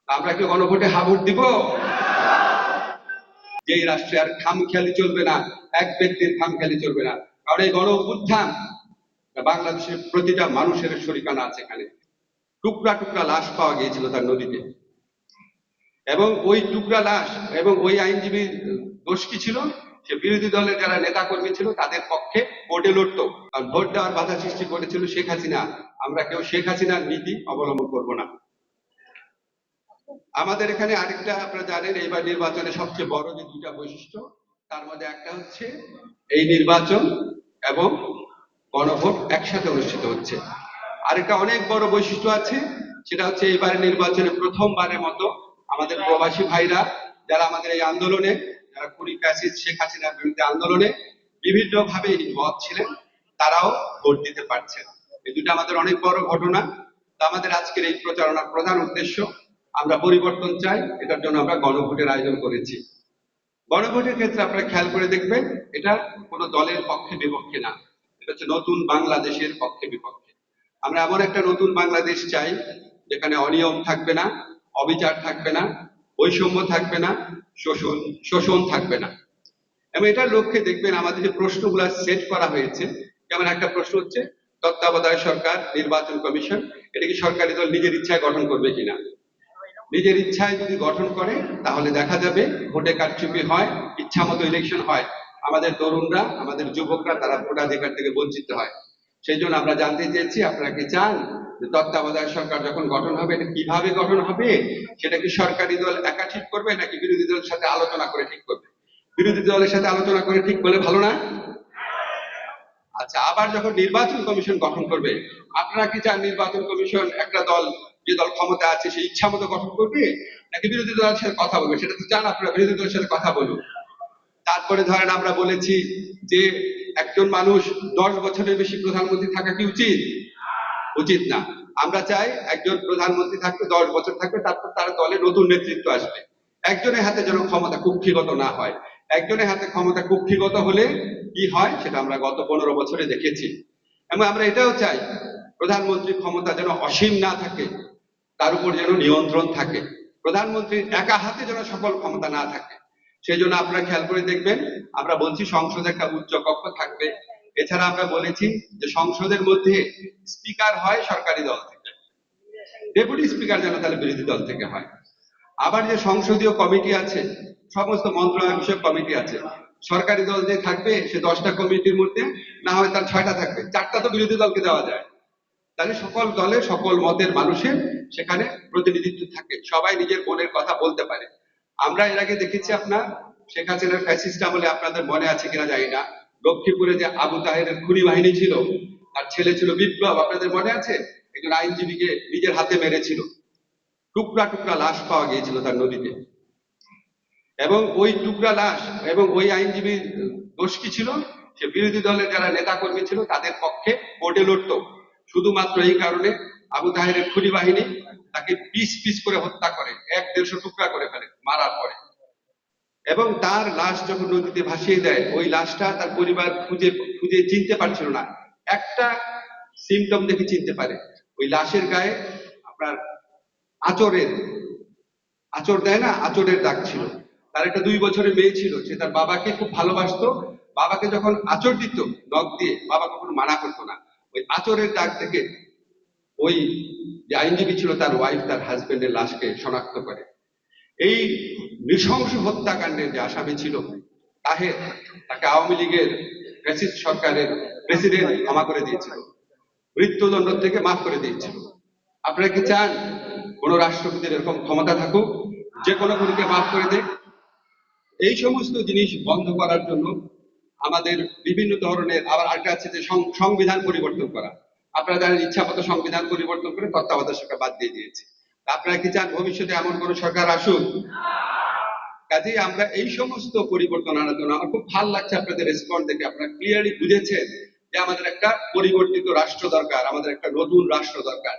আমরা কি গণভোটে হা ভোট দিব? যেই রাষ্ট্রে আর খামখেয়ালি চলবে না, এক ব্যক্তির খামখেয়ালি চলবে না। কারণ এই গণ অভ্যুত্থান বাংলাদেশের প্রতিটা মানুষের শরিকানা আছে এখানে। টুকরা টুকরা লাশ পাওয়া গিয়েছিল তার নদীতে, এবং ওই টুকরা লাশ এবং ওই আইনজীবীর দোষ কি ছিল? সে বিরোধী দলের যারা নেতা কর্মী ছিল তাদের পক্ষে ভোটে লড়তো, আর ভোট দেওয়ার বাধা সৃষ্টি করেছিল শেখ হাসিনা। আমরা কেউ শেখ হাসিনার নীতি অবলম্বন করব না। আমাদের এখানে আরেকটা আপনারা জানেন, এইবার নির্বাচনে সবচেয়ে বড় যে দুইটা বৈশিষ্ট্য, তার মধ্যে একটা হচ্ছে এই নির্বাচন এবং গণভোট একসাথে অনুষ্ঠিত হচ্ছে। আরেকটা অনেক বড় বৈশিষ্ট্য আছে, সেটা হচ্ছে এইবারে নির্বাচনে প্রথমবারের মতো আমাদের প্রবাসী ভাইরা যারা আমাদের এই আন্দোলনে, যারা খুনি ফ্যাসিস্ট শেখ হাসিনার বিরুদ্ধে আন্দোলনে বিভিন্ন ভাবে ইনভলভ ছিলেন, তারাও ভোট দিতে পারছেন। এই দুটো আমাদের অনেক বড় ঘটনা। তা আমাদের আজকের এই প্রচারণার প্রধান উদ্দেশ্য, আমরা পরিবর্তন চাই, এটার জন্য আমরা গণভোটের আয়োজন করেছি। গণভোটের ক্ষেত্রে আপনারা খেয়াল করে দেখবেন, এটা কোনো দলের পক্ষে বিপক্ষে না, এটা হচ্ছে নতুন বাংলাদেশের পক্ষে বিপক্ষে। আমরা এমন একটা নতুন বাংলাদেশ চাই যেখানে অনিয়ম থাকবে না, অবিচার থাকবে না, বৈষম্য থাকবে না, শোষণ থাকবে না। এবং এটার লক্ষ্যে দেখবেন আমাদের যে প্রশ্নগুলো সেট করা হয়েছে, যেমন একটা প্রশ্ন হচ্ছে তত্ত্বাবধায়ক সরকার নির্বাচন কমিশন, এটা কি সরকারি দল নিজের ইচ্ছায় গঠন করবে কিনা। নিজের ইচ্ছায় যদি গঠন করে তাহলে দেখা যাবে ভোটে কারচুপি হয়, ইচ্ছা মতো ইলেকশন হয়, আমাদের তরুণরা, আমাদের যুবকরা তারা ভোটাধিকার থেকে বঞ্চিত হয়। সেই জন্য আমরা জানতে চেয়েছি, আপনারা কি চান যে তত্ত্বাবধায়ক সরকার যখন গঠন হবে এটা কিভাবে গঠন হবে? সেটা কি সরকারি দল একা ঠিক করবে নাকি বিরোধী দলের সাথে আলোচনা করে ঠিক করবে? বিরোধী দলের সাথে আলোচনা করে ঠিক করলে ভালো না? আচ্ছা, আবার যখন নির্বাচন কমিশন গঠন করবে, আপনারা কি চান নির্বাচন কমিশন একটা দল, যে দল ক্ষমতা আছে সে ইচ্ছা মতো গঠন করবে নাকি বিরোধী দলের সাথে কথা বলবে? সেটা তো চান আপনারা বিরোধী দলের সাথে কথা বলুন। তারপরে ধরেন আমরা বলেছি যে একজন মানুষ 10 বছরের বেশি প্রধানমন্ত্রী থাকা কি উচিত? উচিত না। আমরা চাই একজন প্রধানমন্ত্রী থাকবে 10 বছর থাকবে, তারপর তার দলে নতুন নেতৃত্ব আসবে। একজনের হাতে যেন ক্ষমতা কুক্ষিগত না হয়। একজনের হাতে ক্ষমতা কুক্ষিগত হলে কি হয় সেটা আমরা গত 15 বছরে দেখেছি। এবং আমরা এটাও চাই প্রধানমন্ত্রীর ক্ষমতা যেন অসীম না থাকে, তার উপর যেন নিয়ন্ত্রণ থাকে। প্রধানমন্ত্রীর একা হাতে যেন সকল ক্ষমতা না থাকে। সেই জন্য আপনারা খেয়াল করে দেখবেন, আমরা বলছি সংসদে একটা উচ্চ কক্ষ থাকবে। এছাড়া আমরা বলেছি যে সংসদের মধ্যে স্পিকার হয় সরকারি দল থেকে, ডেপুটি স্পিকার যেন তাহলে বিরোধী দল থেকে হয়। আবার যে সংসদীয় কমিটি আছে, সমস্ত মন্ত্রণালয় বিষয়ক কমিটি আছে, সরকারি দল যে থাকবে সে 10টা কমিটির মধ্যে না হয় তার 6টা থাকবে, 4টা তো বিরোধী দলকে দেওয়া যায়। তাহলে সকল দলের সকল মতের মানুষের সেখানে প্রতিনিধিত্ব থাকে, সবাই নিজের মনের কথা বলতে পারে। আমরা এর আগে দেখেছি আপনার শেখ হাসিনার ফ্যাসিস্ট আমলে, আপনাদের মনে আছে কিনা জানি না, লক্ষ্মীপুরে যে আবু তাহেরের খুনি বাহিনী ছিল, তার ছেলে ছিল বিপ্লব, আপনাদের মনে আছে? একজন আইনজীবীকে নিজের হাতে মেরেছিল, টুকরা টুকরা লাশ পাওয়া গিয়েছিল তার নদীতে, এবং ওই টুকরা লাশ এবং ওই আইনজীবীর দোষ কি ছিল? সে বিরোধী দলের যারা নেতা কর্মী ছিল তাদের পক্ষে ভোটে লড়তো। শুধুমাত্র এই কারণে আবু তাহেরের খুনি বাহিনী তাকে পিস পিস করে হত্যা করে, 1-150 টুকরা করে ফেলে মারার পরে। এবং তার লাশ যখন নদীতে ভাসিয়ে দেয়, ওই লাশটা তার পরিবার খুঁজে খুঁজে চিনতে পারছিল না। একটা সিমটম দেখে চিনতে পারে, ওই লাশের গায়ে আপনার আচরের, আচর দেয় না, আচরের দাগ ছিল। তার একটা 2 বছরের মেয়ে ছিল, সে তার বাবাকে খুব ভালোবাসতো। বাবাকে যখন আচর দিত নখ দিয়ে, বাবা কখনো মানা করতো না। ওই আচরের দাগ থেকে ওই যে আইনজীবী ছিল তার ওয়াইফ তার হাজবেন্ডের লাশকে শনাক্ত করে। এই নৃশংস হত্যাকাণ্ডের যে আসামি ছিল তাহের, তাকে আওয়ামী লীগের ফ্যাসিস্ট সরকারের প্রেসিডেন্ট ক্ষমা করে দিয়েছিল, মৃত্যুদণ্ড থেকে মাফ করে দিয়েছিল। আপনারা কি চান কোন রাষ্ট্রপতির এরকম ক্ষমতা থাকুক, যে কোনো খুনিকে মাফ করে দেয়? এই সমস্ত জিনিস বন্ধ করার জন্য আমাদের বিভিন্ন ধরনের, আবার আরেকটা আছে যে সংবিধান পরিবর্তন করা। আপনারা জানেন ইচ্ছা মতো সংবিধান পরিবর্তন করে তত্ত্বাবধায়ক সরকার বাদ দিয়ে দিয়েছে। আপনারা কি চান ভবিষ্যতে এমন কোন সরকার আসুক? কাজেই আমরা এই সমস্ত পরিবর্তন আনার জন্য, আমার খুব ভালো লাগছে আপনাদের রেসপন্স দেখে, আপনারা ক্লিয়ারলি বুঝেছেন যে আমাদের একটা পরিবর্তিত রাষ্ট্র দরকার, আমাদের একটা নতুন রাষ্ট্র দরকার।